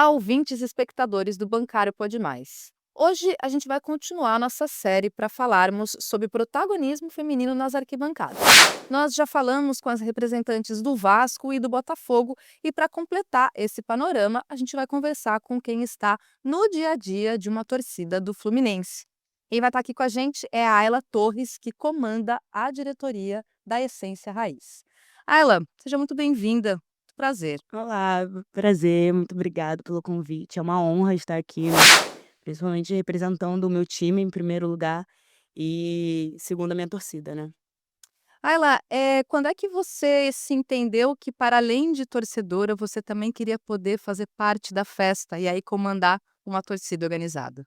Olá, ouvintes e espectadores do Bancário Pode Mais. Hoje a gente vai continuar nossa série para falarmos sobre protagonismo feminino nas arquibancadas. Nós já falamos com as representantes do Vasco e do Botafogo e para completar esse panorama, a gente vai conversar com quem está no dia a dia de uma torcida do Fluminense. Quem vai estar aqui com a gente é a Ayla Torres, que comanda a diretoria da Essência Raiz. Ayla, seja muito bem-vinda. Muito prazer. Olá, prazer, muito obrigado pelo convite. É uma honra estar aqui, né, principalmente representando o meu time em primeiro lugar e segundo a minha torcida, né. Ayla, quando é que você se entendeu que para além de torcedora, você também queria poder fazer parte da festa e aí comandar uma torcida organizada?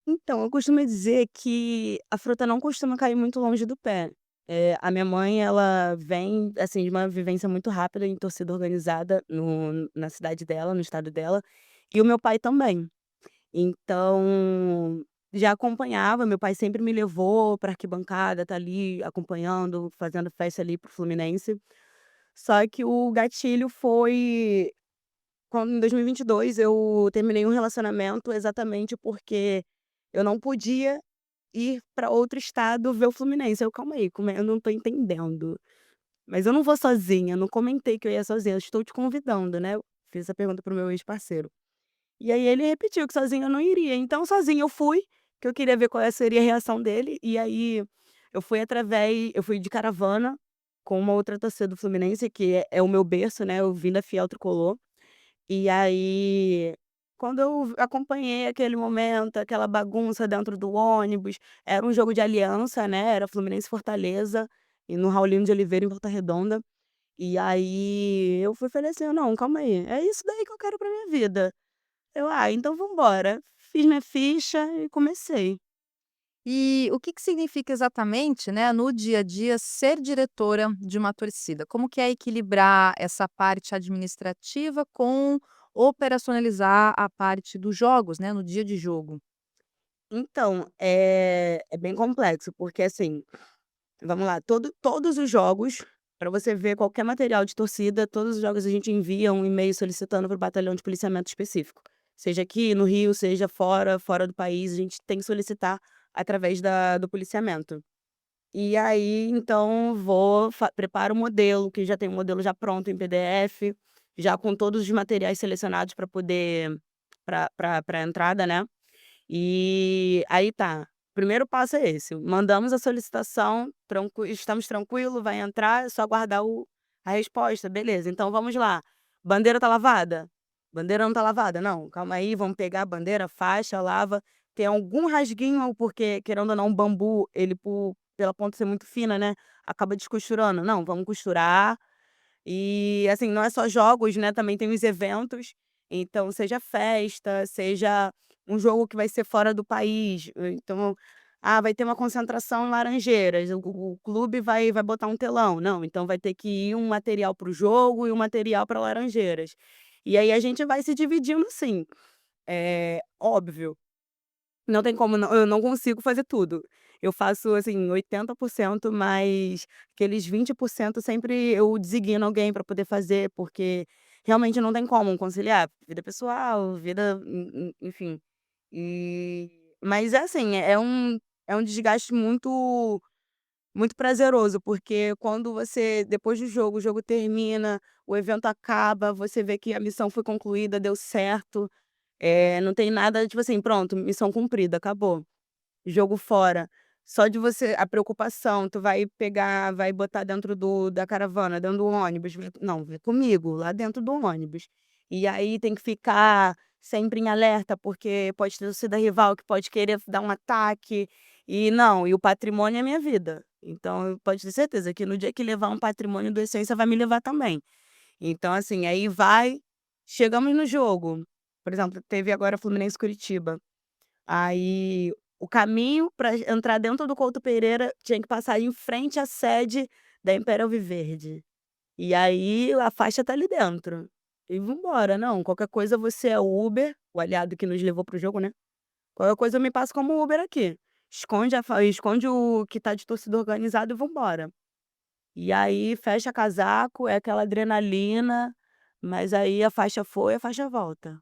Então, eu costumo dizer que a fruta não costuma cair muito longe do pé. A minha mãe, ela vem, assim, de uma vivência muito rápida em torcida organizada na cidade dela, no estado dela, e o meu pai também. Então, já acompanhava, meu pai sempre me levou pra arquibancada, tá ali acompanhando, fazendo festa ali para o Fluminense. Só que o gatilho foi quando em 2022 eu terminei um relacionamento exatamente porque eu não podia ir pra outro estado ver o Fluminense. Eu: "Calma aí, como é? Eu não tô entendendo. Mas eu não vou sozinha, não comentei que eu ia sozinha, eu estou te convidando, né". Eu fiz essa pergunta para o meu ex-parceiro. E aí ele repetiu que sozinho eu não iria, então sozinha eu fui, que eu queria ver qual seria a reação dele, e aí eu fui de caravana com uma outra torcida do Fluminense, que é o meu berço, né, eu vim da Fiel Tricolor. E aí, quando eu acompanhei aquele momento, aquela bagunça dentro do ônibus, era um jogo de aliança, né, era Fluminense e Fortaleza, e no Raulino de Oliveira, em Volta Redonda. E aí eu fui e falei assim: "Não, calma aí, é isso daí que eu quero pra minha vida". Eu: "Ah, então vamos embora". Fiz minha ficha e comecei. E o que que significa exatamente, né, no dia a dia, ser diretora de uma torcida? Como que é equilibrar essa parte administrativa com operacionalizar a parte dos jogos, né, no dia de jogo? Então, é bem complexo, porque assim, vamos lá, todos os jogos, para você ver qualquer material de torcida, todos os jogos a gente envia um e-mail solicitando para o batalhão de policiamento específico. Seja aqui no Rio, seja fora do país, a gente tem que solicitar através do policiamento. E aí, então, preparo o modelo, que já tem o modelo já pronto em PDF, já com todos os materiais selecionados para poder para entrada, né. E aí tá, o primeiro passo é esse, mandamos a solicitação, estamos tranquilo, vai entrar, é só aguardar a resposta, beleza, então vamos lá, bandeira tá lavada? Bandeira não tá lavada, não, calma aí, vamos pegar a bandeira, faixa, lava, tem algum rasguinho, porque querendo ou não, o bambu, ele pela ponta ser muito fina, né, acaba descosturando, não, vamos costurar, e, assim, não é só jogos, né, também tem os eventos, então seja festa, seja um jogo que vai ser fora do país, então, vai ter uma concentração em Laranjeiras, o clube vai botar um telão, não, então vai ter que ir um material para o jogo e um material para Laranjeiras. E aí a gente vai se dividindo assim, óbvio, não tem como não, eu não consigo fazer tudo. Eu faço, assim, 80%, mas aqueles 20% sempre eu designo alguém para poder fazer, porque realmente não tem como conciliar vida pessoal, vida, enfim. E mas é assim, é um desgaste muito prazeroso, porque quando você depois do jogo, o jogo termina, o evento acaba, você vê que a missão foi concluída, deu certo, não tem nada, tipo assim: "Pronto, missão cumprida, acabou". Jogo fora. Só de você a preocupação, tu vai pegar, vai botar dentro da caravana, dentro do ônibus, não, vem comigo, lá dentro do ônibus. E aí tem que ficar sempre em alerta, porque pode ter torcida rival que pode querer dar um ataque, e não, e o patrimônio é minha vida. Então pode ter certeza que no dia que levar um patrimônio do Essência vai me levar também. Então assim, aí vai, chegamos no jogo, por exemplo, teve agora Fluminense e Curitiba. Aí, o caminho para entrar dentro do Couto Pereira tinha que passar em frente à sede da Império Viverde. E aí a faixa tá ali dentro. E vamos embora, não, qualquer coisa você é o Uber, o aliado que nos levou para o jogo, né. Qualquer coisa eu me passo como Uber aqui. Esconde o que tá de torcida organizado e vamos embora. E aí fecha casaco, é aquela adrenalina, mas aí a faixa foi, a faixa volta.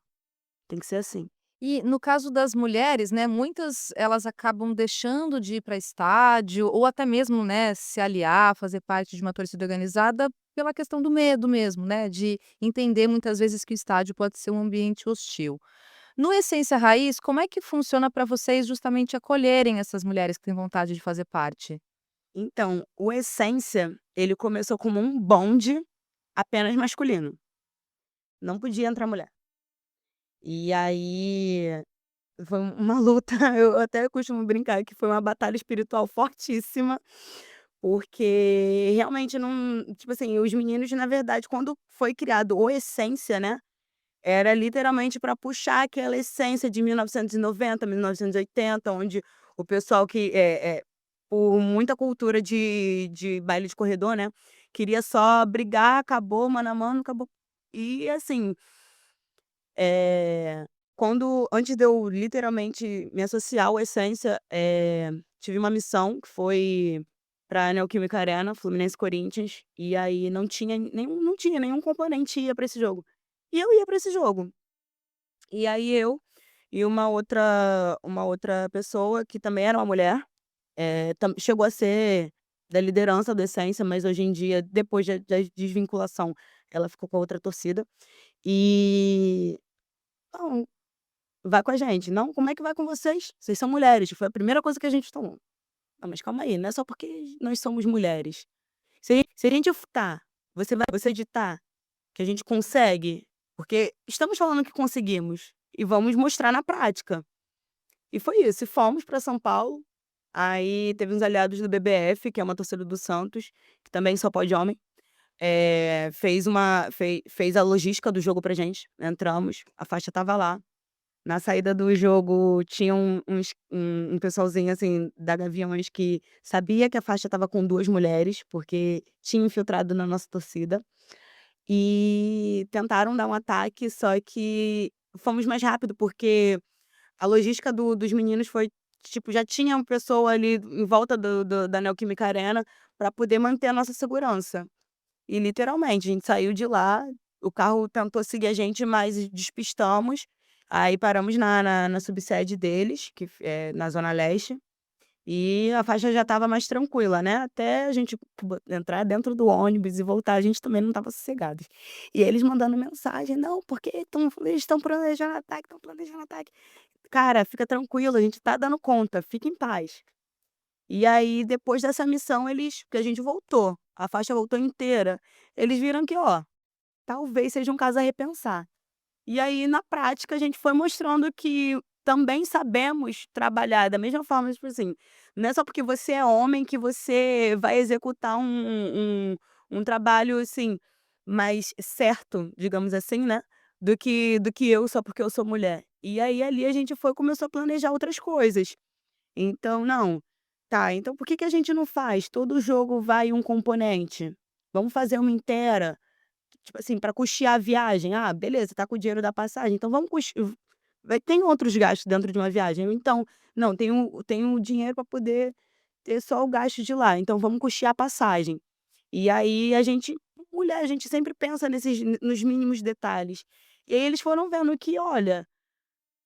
tem que ser assim. E no caso das mulheres, né, muitas elas acabam deixando de ir para estádio ou até mesmo, né, se aliar, fazer parte de uma torcida organizada pela questão do medo mesmo, né, de entender muitas vezes que o estádio pode ser um ambiente hostil. No Essência Raiz, como é que funciona para vocês justamente acolherem essas mulheres que têm vontade de fazer parte? Então, o Essência, ele começou como um bonde apenas masculino, não podia entrar mulher. E aí foi uma luta, eu até costumo brincar que foi uma batalha espiritual fortíssima, porque realmente não, tipo assim, os meninos, na verdade, quando foi criado o Essência, né, era literalmente para puxar aquela essência de 1990, 1980, onde o pessoal que, por muita cultura de baile de corredor, né, queria só brigar, acabou mano a mano, acabou. E assim, eh, antes de eu literalmente me associar ao Essência, tive uma missão que foi pra Neoquímica Arena, Fluminense e Corinthians, e aí não tinha nenhum componente ia pra esse jogo. E eu ia pra esse jogo. E aí eu e uma outra pessoa que também era uma mulher, chegou a ser da liderança da Essência, mas hoje em dia, depois da desvinculação, ela ficou com a outra torcida. E "Não, vai com a gente". "Não, como é que vai com vocês? Vocês são mulheres", foi a primeira coisa que a gente tomou. "Não, mas calma aí, não é só porque nós somos mulheres. Se a gente você editar que a gente consegue, porque estamos falando que conseguimos, e vamos mostrar na prática". E foi isso, e fomos para São Paulo, aí teve uns aliados do BBF, que é uma torcida do Santos, que também só pode homem, fez a logística do jogo pra gente, entramos, a faixa estava lá. Na saída do jogo tinha um pessoalzinho, assim, da Gaviões que sabia que a faixa estava com 2 mulheres, porque tinha infiltrado na nossa torcida, e tentaram dar um ataque, só que fomos mais rápido, porque a logística dos meninos foi, tipo, já tinha uma pessoa ali em volta da Neoquímica Arena para poder manter a nossa segurança. E literalmente, a gente saiu de lá, o carro tentou seguir a gente, mas despistamos, aí paramos na subsede deles, é na Zona Leste, e a faixa já estava mais tranquila, né, até a gente entrar dentro do ônibus e voltar, a gente também não estava sossegados. E eles mandando mensagem: "Não, porque eles estão planejando ataque, estão planejando ataque". Cara, fica tranquilo, a gente tá dando conta, fica em paz. E aí, depois dessa missão, que a gente voltou, a faixa voltou inteira, eles viram que, ó, talvez seja um caso a repensar. E aí, na prática, a gente foi mostrando que também sabemos trabalhar da mesma forma, tipo assim, não é só porque você é homem que você vai executar um trabalho, assim, mais certo, digamos assim, né, do que eu só porque eu sou mulher. E aí, ali, a gente começou a planejar outras coisas. Então, não, tá, então por que que a gente não faz todo jogo vai um componente? Vamos fazer uma inteira. Tipo assim, para custear a viagem. Ah, beleza, tá com o dinheiro da passagem, então vamos vai tem outros gastos dentro de uma viagem, então, não, tenho dinheiro para poder ter só o gasto de lá, então vamos custear a passagem. E aí mulher, a gente sempre pensa nos mínimos detalhes. E aí eles foram vendo que, olha,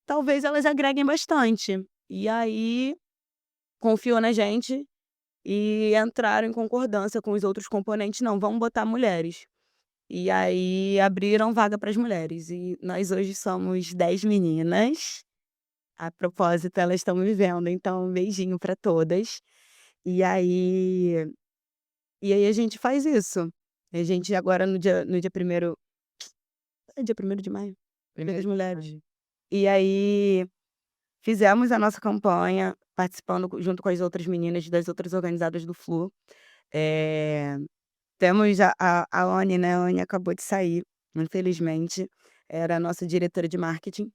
talvez elas agreguem bastante. E aí, confiou na gente e entraram em concordância com os outros componentes: "Não, vamos botar mulheres". E aí abriram vaga para as mulheres e nós hoje somos 10 meninas. A propósito, elas estão me vendo, então um beijinho para todas. E aí a gente faz isso. A gente agora no dia 1º, é dia 1º de maio? Dia das Mulheres. E aí fizemos a nossa campanha, participando junto com as outras meninas das outras organizadas do Flu. Eh Temos a Anne, né, a Anne acabou de sair, infelizmente, era a nossa diretora de marketing,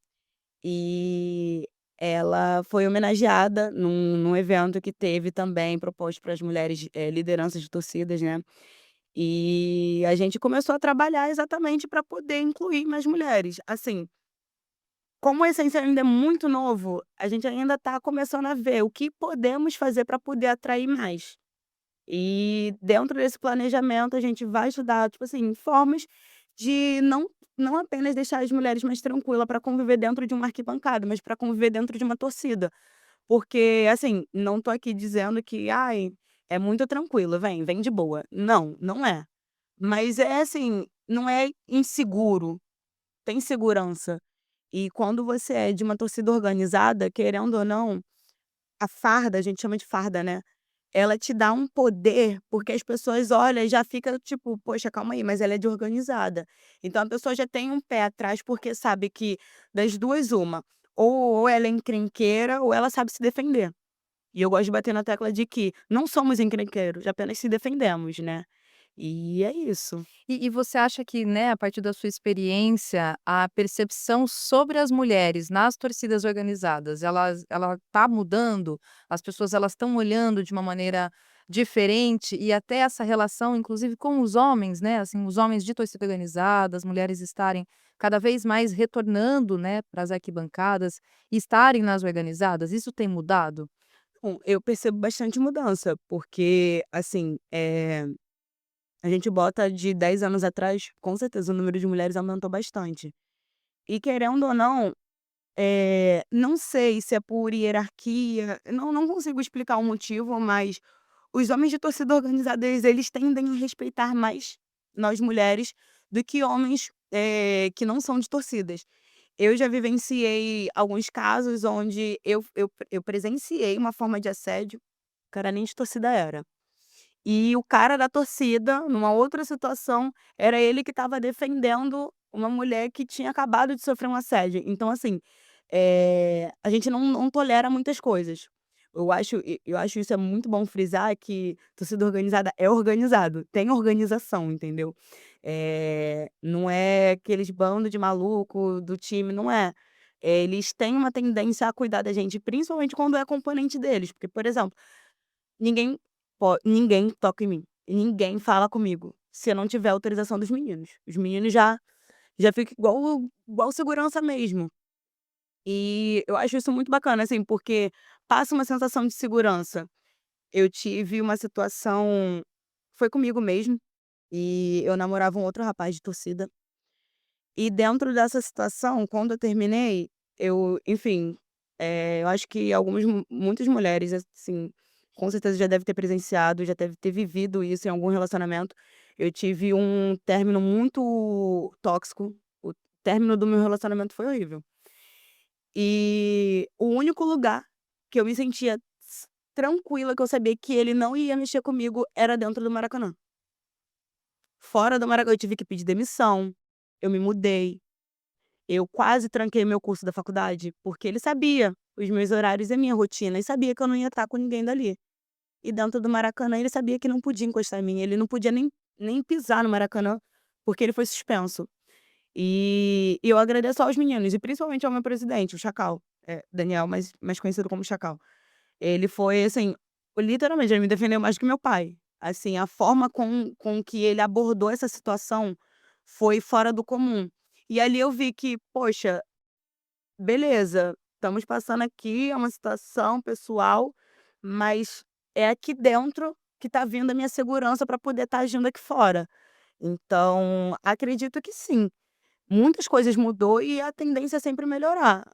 e ela foi homenageada num evento que teve também proposto para as mulheres, lideranças de torcidas, né, e a gente começou a trabalhar exatamente para poder incluir mais mulheres. Assim, como o Essência ainda é muito novo, a gente ainda está começando a ver o que podemos fazer para poder atrair mais. E dentro desse planejamento a gente vai estudar, tipo assim, formas de não não apenas deixar as mulheres mais tranquila para conviver dentro de uma arquibancada, mas para conviver dentro de uma torcida. Porque, assim, não tô aqui dizendo que: "Ai, é muito tranquilo, vem de boa". Não, não é. Mas é assim, não é inseguro, tem segurança. E quando você é de uma torcida organizada, querendo ou não, a farda, a gente chama de farda, né, ela te dá um poder, porque as pessoas olham e já fica tipo: "Poxa, calma aí, mas ela é de organizada". Então a pessoa já tem um pé atrás, porque sabe que das 2 uma, ou ela é encrenqueira ou ela sabe se defender. E eu gosto de bater na tecla de que não somos encrenqueiros, apenas se defendemos, né. E é isso. E você acha que, né, a partir da sua experiência, a percepção sobre as mulheres nas torcidas organizadas, ela tá mudando? As pessoas elas estão olhando de uma maneira diferente e até essa relação, inclusive com os homens, né, assim, os homens de torcida organizada, as mulheres estarem cada vez mais retornando, né, para as arquibancadas e estarem nas organizadas, isso tem mudado? Bom, eu percebo bastante mudança, porque, assim, a gente bota de 10 anos atrás, com certeza o número de mulheres aumentou bastante. E querendo ou não, não sei se é por hierarquia, não consigo explicar o motivo, mas os homens de torcida organizada, eles tendem a respeitar mais nós mulheres do que homens, que não são de torcidas. Eu já vivenciei alguns casos onde eu presenciei uma forma de assédio, o cara nem de torcida era. E o cara da torcida, numa outra situação, era ele que estava defendendo uma mulher que tinha acabado de sofrer um assédio. Então, assim, a gente não tolera muitas coisas. Eu acho isso é muito bom frisar que torcida organizada é organizado, tem organização, entendeu. Não é aqueles bando de maluco do time, não é. Eles têm uma tendência a cuidar da gente, principalmente quando é componente deles, porque, por exemplo, ninguém toca em mim, ninguém fala comigo, se eu não tiver autorização dos meninos. Os meninos já ficam igual segurança mesmo. E eu acho isso muito bacana, assim, porque passa uma sensação de segurança. Eu tive uma situação, foi comigo mesmo, e eu namorava um outro rapaz de torcida, e dentro dessa situação, quando eu terminei, enfim, eu acho que muitas mulheres, assim, com certeza já deve ter presenciado, já deve ter vivido isso em algum relacionamento. Eu tive um término muito tóxico, o término do meu relacionamento foi horrível. E o único lugar que eu me sentia tranquila, que eu sabia que ele não ia mexer comigo, era dentro do Maracanã. Fora do Maracanã eu tive que pedir demissão, eu me mudei. Eu quase tranquei meu curso da faculdade, porque ele sabia os meus horários e a minha rotina, e sabia que eu não ia estar com ninguém dali. E dentro do Maracanã ele sabia que não podia encostar em mim, ele não podia nem pisar no Maracanã, porque ele foi suspenso. E eu agradeço aos meninos, e principalmente ao meu presidente, o Chacal, Daniel, mais conhecido como Chacal. Ele foi, assim, literalmente, ele me defendeu mais que meu pai. Assim, a forma com que ele abordou essa situação foi fora do comum. E ali eu vi que, poxa, beleza, estamos passando aqui, é uma situação pessoal, mas é aqui dentro que tá vindo a minha segurança para poder estar agindo aqui fora. Então, acredito que sim, muitas coisas mudou e a tendência é sempre melhorar,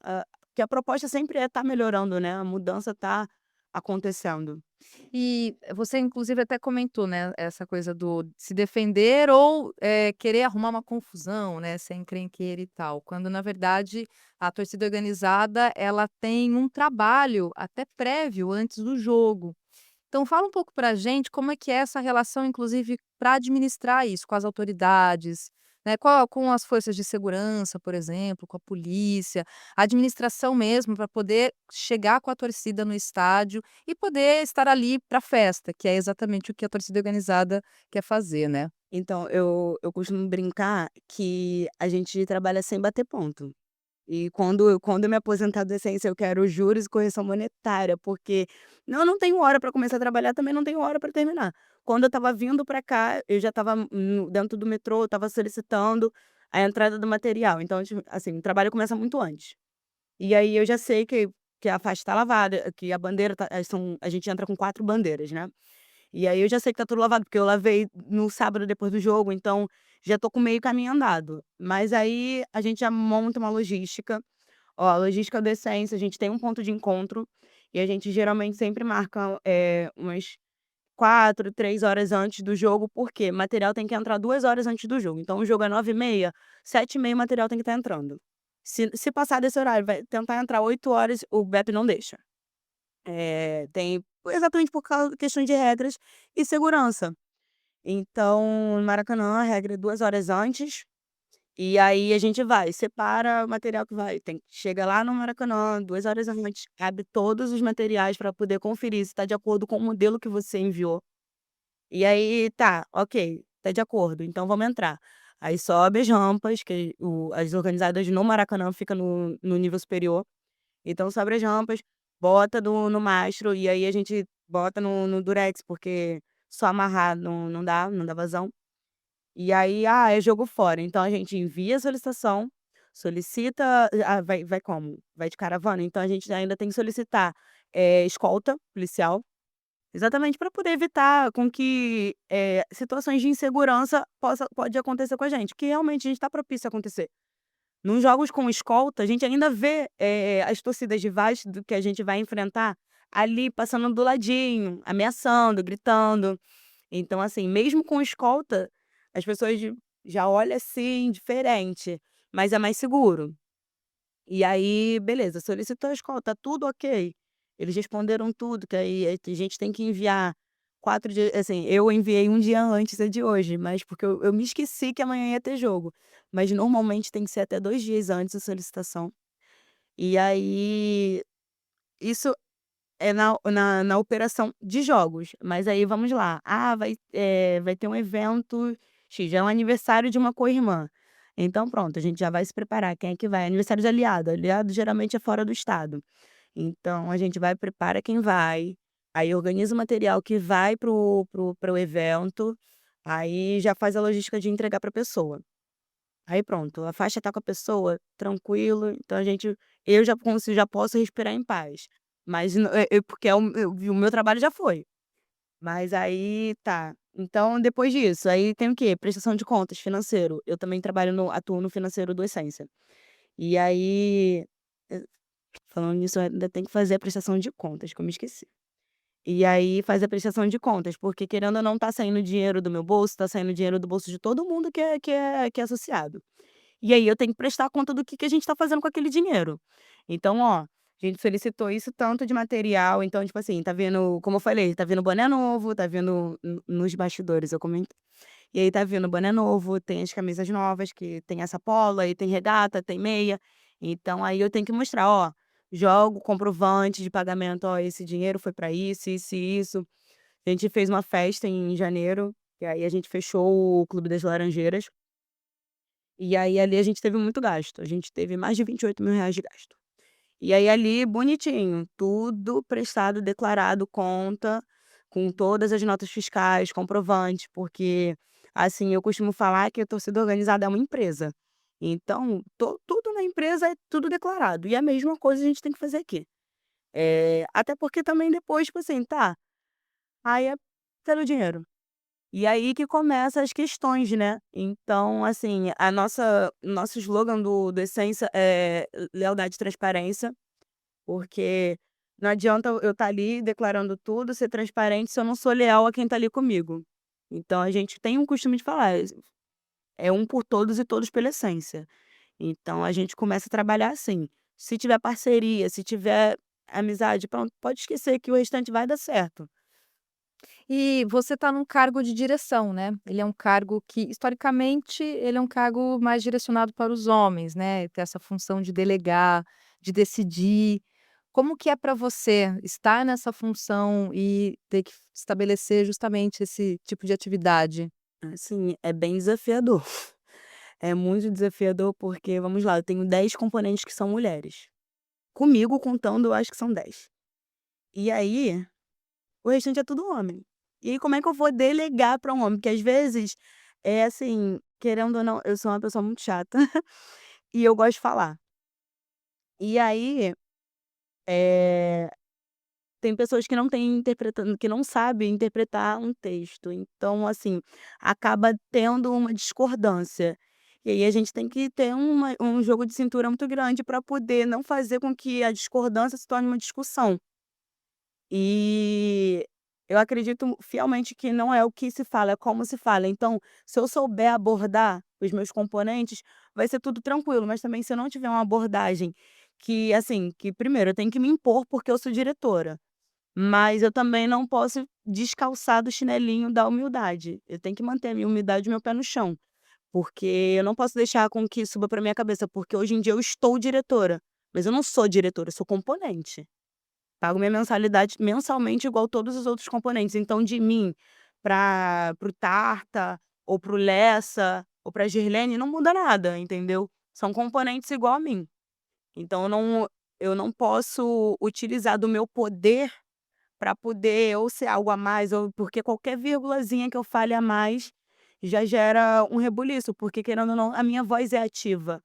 que a proposta sempre é estar melhorando, né, a mudança tá acontecendo. E você inclusive até comentou, né, essa coisa do se defender ou, querer arrumar uma confusão, né, ser encrenqueira e tal, quando na verdade a torcida organizada ela tem um trabalho até prévio antes do jogo. Então fala um pouco pra gente como é que é essa relação, inclusive, para administrar isso com as autoridades, né, com as forças de segurança, por exemplo, com a polícia, a administração mesmo para poder chegar com a torcida no estádio e poder estar ali para a festa, que é exatamente o que a torcida organizada quer fazer, né. Então, eu costumo brincar que a gente trabalha sem bater ponto. E quando eu me aposentar da docência, eu quero juros e correção monetária, porque não tenho hora para começar a trabalhar, também não tenho hora para terminar. Quando eu estava vindo para cá, eu já estava dentro do metrô, eu estava solicitando a entrada do material. Então, tipo, assim, o trabalho começa muito antes. E aí eu já sei que a faixa está lavada, que a bandeira a gente entra com 4 bandeiras, né. E aí eu já sei que tá tudo lavado, porque eu lavei no sábado depois do jogo, então já tô com meio caminho andado. Mas aí a gente já monta uma logística. Ó, a logística da Essência, a gente tem um ponto de encontro e a gente geralmente sempre marca, umas 4, 3 horas antes do jogo, porque material tem que entrar 2 horas antes do jogo. Então o jogo é 9h30, 7h30 o material tem que estar entrando. Se passar desse horário, vai tentar entrar 8 horas, o BEP não deixa. Tem exatamente por causa questões de regras e segurança. Então, no Maracanã, a regra é 2 horas antes, e aí a gente vai, separa o material que vai chega lá no Maracanã 2 horas antes, abre todos os materiais para poder conferir se está de acordo com o modelo que você enviou. E aí, tá, ok, tá de acordo, então vamos entrar. Aí sobe as rampas, que as organizadas no Maracanã fica no nível superior. Então sobe as rampas, bota no mastro, e aí a gente bota no durex, porque só amarrar não dá vazão. E aí, é jogo fora, então a gente envia a solicitação, solicita vai como? Vai de caravana, então a gente ainda tem que solicitar, escolta policial. Exatamente, para poder evitar com que, situações de insegurança pode acontecer com a gente, que realmente a gente está propício a acontecer. Nos jogos com escolta, a gente ainda vê, as torcidas rivais do que a gente vai enfrentar ali passando do ladinho, ameaçando, gritando. Então, assim, mesmo com escolta, as pessoas já olham assim diferente, mas é mais seguro. E aí, beleza, solicitou a escola, tá tudo ok. Eles responderam tudo, que aí a gente tem que enviar 4 dias assim, eu enviei um dia antes de hoje, mas porque eu me esqueci que amanhã ia ter jogo. Mas normalmente tem que ser até 2 dias antes a solicitação. E aí, isso é na operação de jogos, mas aí vamos lá, vai ter um evento X, já é um aniversário de uma co-irmã. Então pronto, a gente já vai se preparar, quem é que vai? Aniversário de aliado, aliado geralmente é fora do estado. Então a gente vai, prepara quem vai, aí organiza o material que vai pro evento, aí já faz a logística de entregar pra pessoa. Aí pronto, a faixa tá com a pessoa, tranquilo, então já posso respirar em paz. Mas porque o meu trabalho já foi. Mas aí tá, então depois disso, aí tem o quê? Prestação de contas, financeiro. Eu também atuo no financeiro do Essência. E aí, eh, falando nisso, eu ainda tenho que fazer a prestação de contas, que eu me esqueci. E aí faz a prestação de contas, porque querendo ou não tá saindo dinheiro do meu bolso, tá saindo dinheiro do bolso de todo mundo que é associado. E aí eu tenho que prestar conta do que a gente tá fazendo com aquele dinheiro. Então, ó, a gente solicitou isso tanto de material, então, tipo assim, tá vindo, como eu falei, tá vindo boné novo, tá vindo nos bastidores, eu comentei. E aí tá vindo boné novo, tem as camisas novas, que tem essa polo, aí tem regata, tem meia. Então aí eu tenho que mostrar, ó, jogo, comprovante de pagamento, ó, esse dinheiro foi pra isso e isso. A gente fez uma festa em janeiro, e aí a gente fechou o Clube das Laranjeiras. E aí ali a gente teve muito gasto, a gente teve mais de 28.000 reais de gasto. E aí ali bonitinho, tudo prestado, declarado, conta, com todas as notas fiscais, comprovante, porque, assim, eu costumo falar que a torcida organizada é uma empresa. Então, tudo na empresa é tudo declarado, e a mesma coisa a gente tem que fazer aqui. Até porque também depois, tipo assim, tá, aí é pelo dinheiro. E aí que começa as questões, né. Então, assim, nosso slogan do Essência é lealdade e transparência, porque não adianta eu estar ali declarando tudo, ser transparente, se eu não sou leal a quem está ali comigo. Então a gente tem um costume de falar, é um por todos e todos pela essência. Então a gente começa a trabalhar assim. Se tiver parceria, se tiver amizade, pronto, pode esquecer que o restante vai dar certo. E você está num cargo de direção, né, ele é um cargo que historicamente ele é um cargo mais direcionado para os homens, né, ter essa função de delegar, de decidir. Como que é para você estar nessa função e ter que estabelecer justamente esse tipo de atividade? Assim, é bem desafiador. É muito desafiador porque, vamos lá, eu tenho 10 componentes que são mulheres. Comigo contando, eu acho que são 10. E aí, o restante é tudo homem. E aí como é que eu vou delegar para um homem? Porque às vezes, é assim, querendo ou não, eu sou uma pessoa muito chata e eu gosto de falar. E aí, eh tem pessoas que não têm interpretando que não sabem interpretar um texto, então, assim, acaba tendo uma discordância. E aí a gente tem que ter um jogo de cintura muito grande para poder não fazer com que a discordância se torne uma discussão. E eu acredito fielmente que não é o que se fala, é como se fala. Então, se eu souber abordar os meus componentes, vai ser tudo tranquilo, mas também se eu não tiver uma abordagem que, assim, que primeiro eu tenho que me impor porque eu sou diretora, mas eu também não posso descalçar do chinelinho da humildade. Eu tenho que manter a minha humildade e meu pé no chão, porque eu não posso deixar com que suba para minha cabeça, porque hoje em dia eu estou diretora, mas eu não sou diretora, eu sou componente. Pago minha mensalidade mensalmente igual todos os outros componentes, então de mim para o Tarta, ou para o Lessa, ou pra Girlene não muda nada, entendeu. São componentes igual a mim. Então eu não posso utilizar do meu poder para poder ou ser algo a mais ou porque qualquer vírgulazinha que eu fale a mais já gera um rebuliço, porque querendo ou não a minha voz é ativa.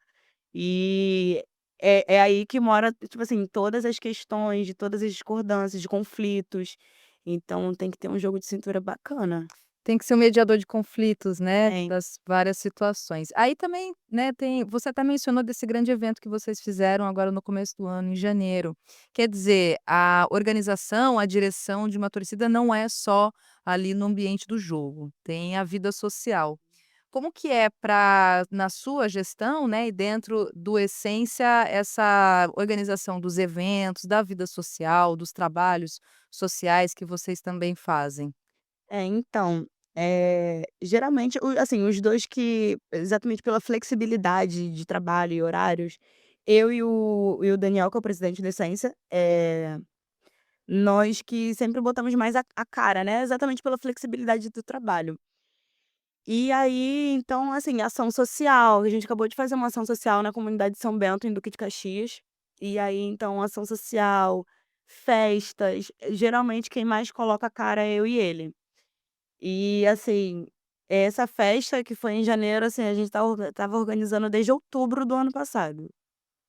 E é aí que mora, tipo assim, todas as questões, de todas as discordâncias, de conflitos. Então tem que ter um jogo de cintura bacana. Tem que ser um mediador de conflitos, né, Tem. das várias situações. Aí também, né, tem você até mencionou desse grande evento que vocês fizeram agora no começo do ano, em janeiro. Quer dizer, a organização, a direção de uma torcida não é só ali no ambiente do jogo, tem a vida social. Como que é para na sua gestão, né, e dentro do Essência, essa organização dos eventos, da vida social, dos trabalhos sociais que vocês também fazem? Então, geralmente assim, os 2 que exatamente pela flexibilidade de trabalho e horários, eu e o Daniel, que é o presidente da Essência, nós que sempre botamos mais a cara, né, exatamente pela flexibilidade do trabalho. E aí, então, assim, ação social, a gente acabou de fazer uma ação social na comunidade de São Bento, em Duque de Caxias. E aí, então, ação social, festas, geralmente quem mais coloca a cara é eu e ele. E assim, essa festa que foi em janeiro, assim, a gente estava organizando desde outubro do ano passado.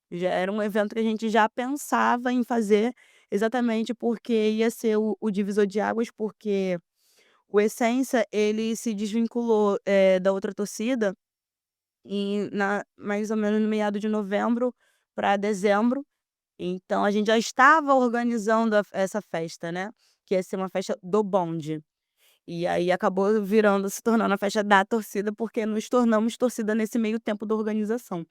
Já era um evento que a gente já pensava em fazer, exatamente porque ia ser o divisor de águas, porque o Essência, ele se desvinculou, da outra torcida mais ou menos no meado de novembro para dezembro, então a gente já estava organizando essa festa, né, que ia ser uma festa do bonde. E aí acabou se tornando a festa da torcida, porque nos tornamos torcida nesse meio tempo da organização.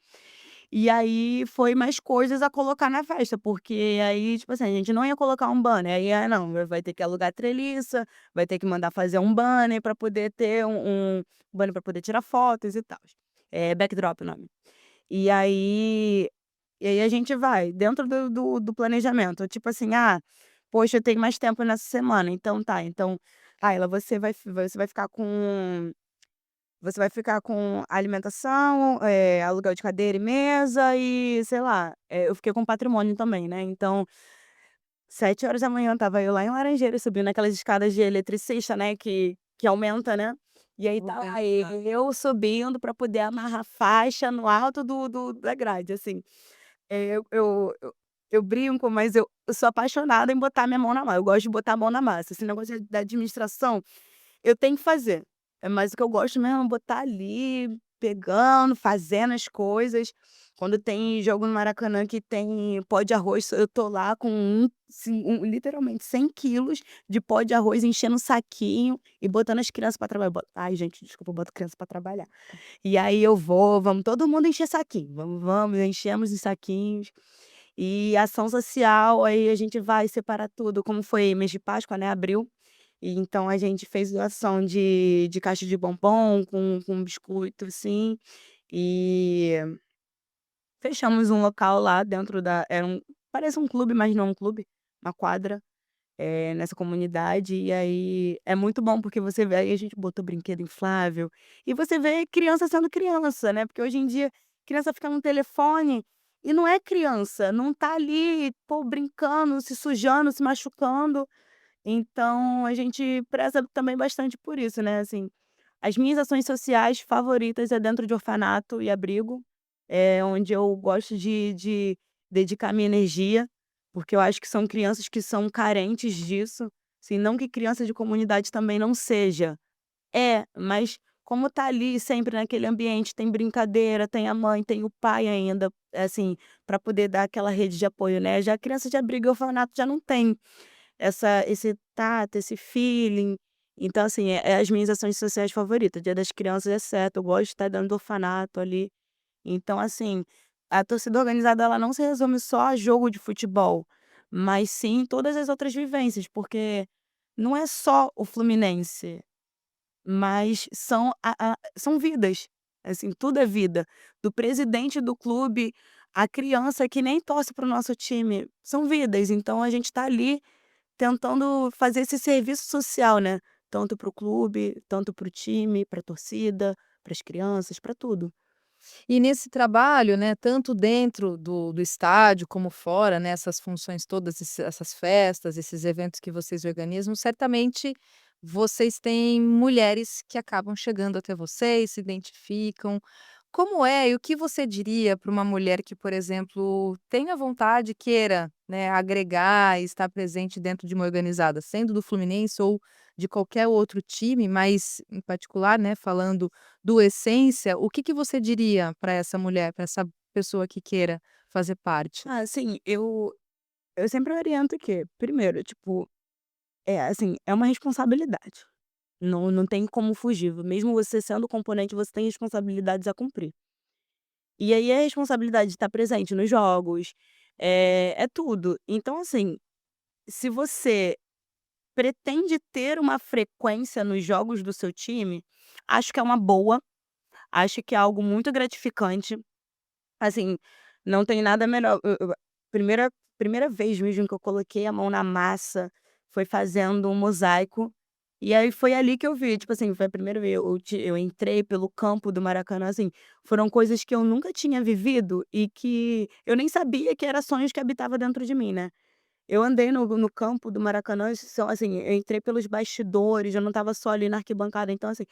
E aí foi mais coisas a colocar na festa, porque aí, tipo assim, a gente não ia colocar um banner, aí, não, vai ter que alugar treliça, vai ter que mandar fazer um banner para poder ter um banner para poder tirar fotos e tal. É backdrop o nome. E aí a gente vai, dentro do planejamento, tipo assim: "Ah, poxa, eu tenho mais tempo nessa semana, então tá, então, Ayla, você vai ficar com alimentação, aluguel de cadeira e mesa e, sei lá, eu fiquei com patrimônio também, né, então 7 horas da manhã estava eu lá em Laranjeiras subindo aquelas escadas de eletricista, né, que aumenta, né, e aí tá lá eu subindo pra poder amarrar faixa no alto da grade, assim. Eu brinco, mas eu sou apaixonada em botar minha mão na massa, eu gosto de botar a mão na massa, esse negócio da administração eu tenho que fazer, mas o que eu gosto mesmo é botar ali, pegando, fazendo as coisas. Quando tem jogo no Maracanã que tem pó de arroz, eu tô lá com literalmente 100 quilos de pó de arroz, enchendo um saquinho e botando as crianças pra trabalhar. Ai gente, desculpa, eu boto criança pra trabalhar. E aí vamos todo mundo encher saquinho, vamos, enchemos os saquinhos. E ação social, aí a gente vai separar tudo, como foi mês de Páscoa, né, abril, e então a gente fez doação de caixa de bombom com biscoito, assim, e fechamos um local lá dentro parece um clube, mas não é um clube, uma quadra, nessa comunidade, e aí é muito bom, porque você vê aí a gente botou brinquedo inflável, e você vê criança sendo criança, né, porque hoje em dia criança fica no telefone e não é criança, não tá ali, pô, brincando, se sujando, se machucando. Então a gente preza também bastante por isso, né, assim, as minhas ações sociais favoritas é dentro de orfanato e abrigo, é onde eu gosto de dedicar minha energia, porque eu acho que são crianças que são carentes disso, assim, não que criança de comunidade também não seja. Mas como tá ali sempre naquele ambiente, tem brincadeira, tem a mãe, tem o pai ainda, assim, para poder dar aquela rede de apoio, né. Já a criança de abrigo e orfanato já não tem esse tato, esse feeling. Então, assim, é as minhas ações sociais favoritas. Dia das Crianças é certo, eu gosto de estar dentro do orfanato ali. Então, assim, a torcida organizada ela não se resume só a jogo de futebol, mas sim todas as outras vivências, porque não é só o Fluminense. Mas são vidas, assim, tudo é vida. Do presidente do clube, à criança que nem torce para o nosso time, são vidas. Então a gente está ali tentando fazer esse serviço social, né, tanto para o clube, tanto para o time, para a torcida, para as crianças, para tudo. E nesse trabalho, né, tanto dentro do estádio como fora, né, essas funções todas, essas festas, esses eventos que vocês organizam, certamente vocês têm mulheres que acabam chegando até vocês, se identificam. Como é e o que você diria para uma mulher que, por exemplo, tenha vontade, queira, né, agregar e estar presente dentro de uma organizada, sendo do Fluminense ou de qualquer outro time, mas em particular, né, falando do Essência, o que que você diria para essa mulher, para essa pessoa que queira fazer parte? Ah, assim, eu sempre oriento que, primeiro, tipo, assim, é uma responsabilidade, não tem como fugir, mesmo você sendo componente, você tem responsabilidades a cumprir. E aí é a responsabilidade de estar presente nos jogos, é tudo. Então, assim, se você pretende ter uma frequência nos jogos do seu time, acho que é uma boa, acho que é algo muito gratificante. Assim, não tem nada melhor. Primeira primeira vez mesmo que eu coloquei a mão na massa foi fazendo um mosaico, e aí foi ali que eu vi, tipo assim, foi a primeira vez eu entrei pelo campo do Maracanã, assim, foram coisas que eu nunca tinha vivido e que eu nem sabia que era sonhos que habitava dentro de mim, né. Eu andei no campo do Maracanã, são assim, eu entrei pelos bastidores, eu não estava só ali na arquibancada, então assim,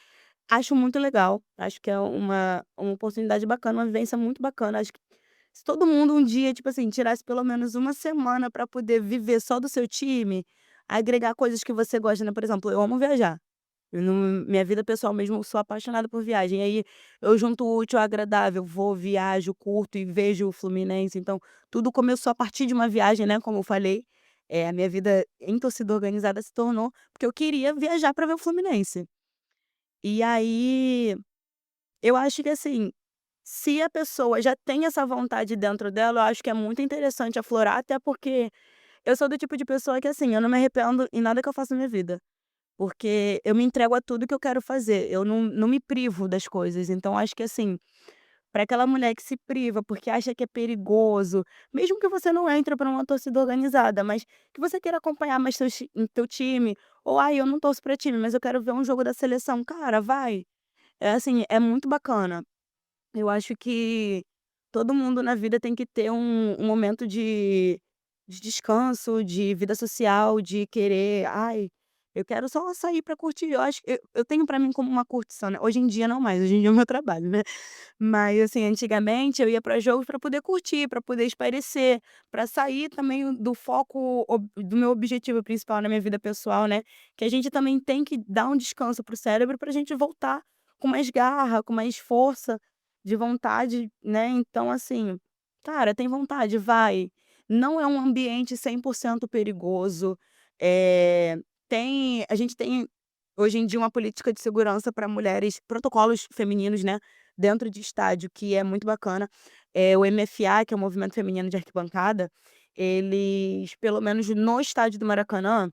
acho muito legal, acho que é uma oportunidade bacana, uma vivência muito bacana, acho que se todo mundo um dia, tipo assim, tirasse pelo menos uma semana para poder viver só do seu time, agregar coisas que você gosta, né, por exemplo, eu amo viajar, eu não minha vida pessoal mesmo, eu sou apaixonada por viagem, aí eu junto o útil ao agradável, vou, viajo, curto e vejo o Fluminense, então tudo começou a partir de uma viagem, né, como eu falei, a minha vida em torcida organizada se tornou porque eu queria viajar para ver o Fluminense. E aí, eu acho que assim, se a pessoa já tem essa vontade dentro dela, eu acho que é muito interessante aflorar, até porque eu sou do tipo de pessoa que, assim, eu não me arrependo em nada que eu faço na minha vida, porque eu me entrego a tudo que eu quero fazer, eu não me privo das coisas. Então acho que, assim, para aquela mulher que se priva porque acha que é perigoso, mesmo que você não entre para uma torcida organizada, mas que você queira acompanhar mais teu time, ou: "Ai, eu não torço pra time, mas eu quero ver um jogo da seleção", cara, vai. É assim, é muito bacana. Eu acho que todo mundo na vida tem que ter um momento de descanso, de vida social, de querer: "Ai, eu quero só sair pra curtir". Eu acho eu tenho pra mim como uma curtição, né, hoje em dia não mais, hoje em dia é o meu trabalho, né. Mas, assim, antigamente eu ia pra jogos pra poder curtir, pra poder espairecer, pra sair também do foco do meu objetivo principal na minha vida pessoal, né, que a gente também tem que dar um descanso para o cérebro pra gente voltar com mais garra, com mais força de vontade, né. Então, assim, cara, tem vontade, vai. Não é um ambiente 100% perigoso, eh, a gente tem hoje em dia uma política de segurança para mulheres, protocolos femininos, né, dentro de estádio, que é muito bacana. O MFA, que é o Movimento Feminino de Arquibancada, eles, pelo menos no estádio do Maracanã,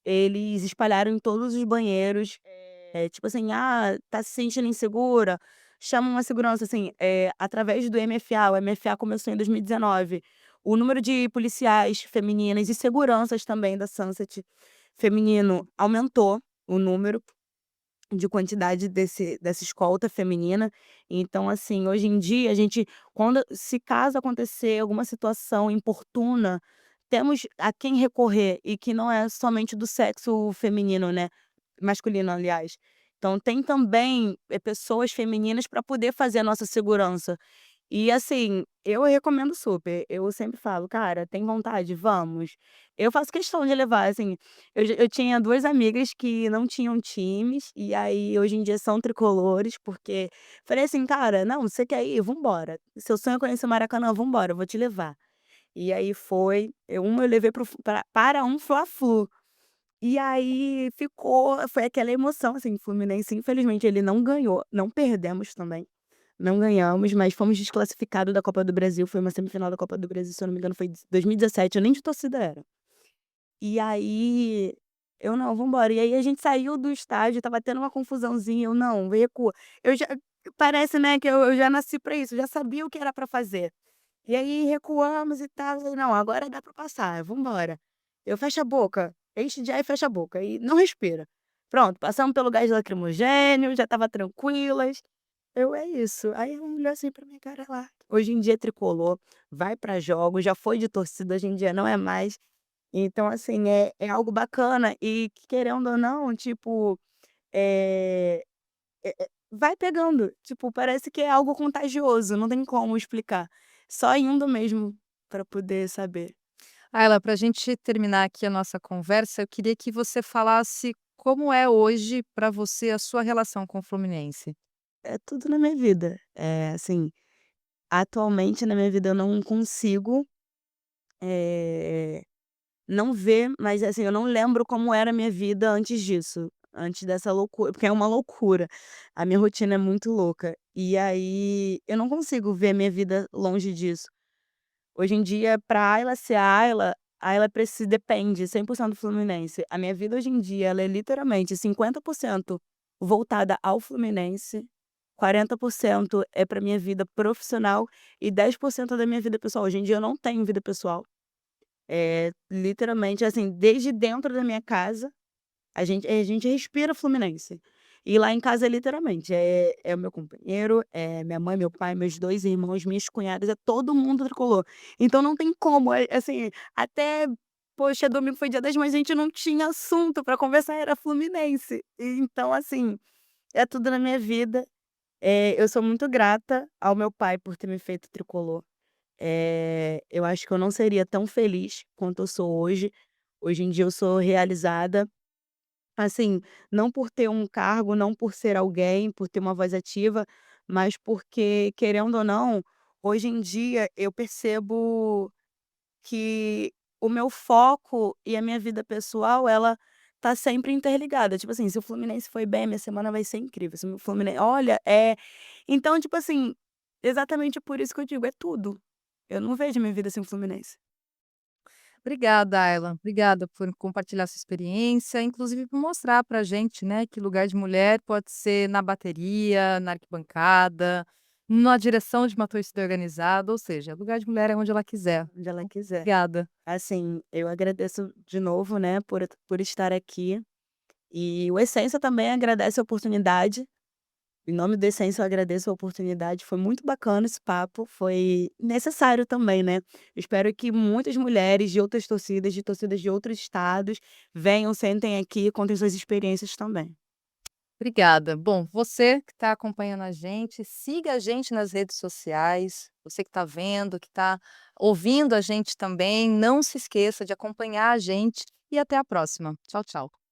eles espalharam em todos os banheiros, tipo assim: "Ah, tá se sentindo insegura?", chama uma segurança, assim, através do MFA, o MFA começou em 2019, o número de policiais femininas e seguranças também da Sunset feminino aumentou o número de quantidade dessa escolta feminina. Então, assim, hoje em dia a gente se caso acontecer alguma situação importuna, temos a quem recorrer e que não é somente do sexo feminino, né, masculino aliás. Então tem também, pessoas femininas para poder fazer a nossa segurança. E assim, eu recomendo super. Eu sempre falo: "Cara, tem vontade? Vamos". Eu faço questão de levar, assim, eu tinha 2 amigas que não tinham times, e aí hoje em dia são tricolores, porque falei assim: "Cara, não, você quer ir? Vamos embora. Seu sonho é conhecer o Maracanã, vamos embora, eu vou te levar". E aí foi, eu levei para um Fla-Flu. E aí foi aquela emoção, assim, o Fluminense infelizmente ele não ganhou, não perdemos também, não ganhamos, mas fomos desclassificados da Copa do Brasil, foi uma semifinal da Copa do Brasil, se eu não me engano foi 2017, eu nem de torcida era. E aí, eu: "Não, vamos embora". E aí a gente saiu do estádio, estava tendo uma confusãozinha, eu: "Não, recua". Eu já parece, né, que eu já nasci pra isso, eu já sabia o que era pra fazer. E aí recuamos e tal, falei: "Não, agora dá pra passar, vamos embora". Eu: "Fecha a boca", enche de ar e fecha a boca e não respira. Pronto, passamos pelo gás lacrimogêneo, já estava tranquilas. Eu: "É isso". Aí ela olhou assim pra minha cara lá. Hoje em dia é tricolor, vai pra jogos, já foi de torcida, hoje em dia não é mais. Então assim, é algo bacana e que querendo ou não, tipo, eh vai pegando, tipo, parece que é algo contagioso, não tem como explicar. Só indo mesmo pra poder saber. Ayla, para a gente terminar aqui a nossa conversa, eu queria que você falasse como é hoje para você a sua relação com o Fluminense. É tudo na minha vida. Assim, atualmente na minha vida eu não consigo, eh, não ver, mas assim, eu não lembro como era a minha vida antes disso, antes dessa loucura, porque é uma loucura. A minha rotina é muito louca. E aí, eu não consigo ver a minha vida longe disso. Hoje em dia, pra Ayla ser a Ayla depende 100% do Fluminense. A minha vida hoje em dia, ela é literalmente 50% voltada ao Fluminense, 40% é pra minha vida profissional e 10% da minha vida pessoal. Hoje em dia eu não tenho vida pessoal. Literalmente, assim, desde dentro da minha casa a gente respira Fluminense. E lá em casa, literalmente, é o meu companheiro, é minha mãe, meu pai, meus 2 irmãos, minhas cunhadas, é todo mundo tricolor. Então não tem como, assim, até, poxa, domingo foi Dia das Mães, a gente não tinha assunto pra conversar, era Fluminense. Então, assim, é tudo na minha vida. Eu sou muito grata ao meu pai por ter me feito tricolor. Eu acho que eu não seria tão feliz quanto eu sou hoje. Hoje em dia eu sou realizada. Assim, não por ter um cargo, não por ser alguém, por ter uma voz ativa, mas porque, querendo ou não, hoje em dia eu percebo que o meu foco e a minha vida pessoal, ela tá sempre interligada. Tipo assim, se o Fluminense foi bem, minha semana vai ser incrível. Se o Fluminense, olha, então, tipo assim, exatamente por isso que eu digo, é tudo. Eu não vejo minha vida sem o Fluminense. Obrigada, Ayla. Obrigada por compartilhar sua experiência, inclusive por mostrar para a gente, né, que lugar de mulher pode ser na bateria, na arquibancada, na direção de uma torcida organizada, ou seja, lugar de mulher é onde ela quiser. Onde ela quiser. Obrigada. Assim, eu agradeço de novo, né, por estar aqui. E o Essência também agradece a oportunidade. Em nome do Essência, eu agradeço a oportunidade. Foi muito bacana esse papo, foi necessário também, né. Espero que muitas mulheres de torcidas de outros estados, venham, sentem aqui e contem suas experiências também. Obrigada. Bom, você que está acompanhando a gente, siga a gente nas redes sociais. Você que está vendo, que está ouvindo a gente também, não se esqueça de acompanhar a gente e até a próxima. Tchau, tchau.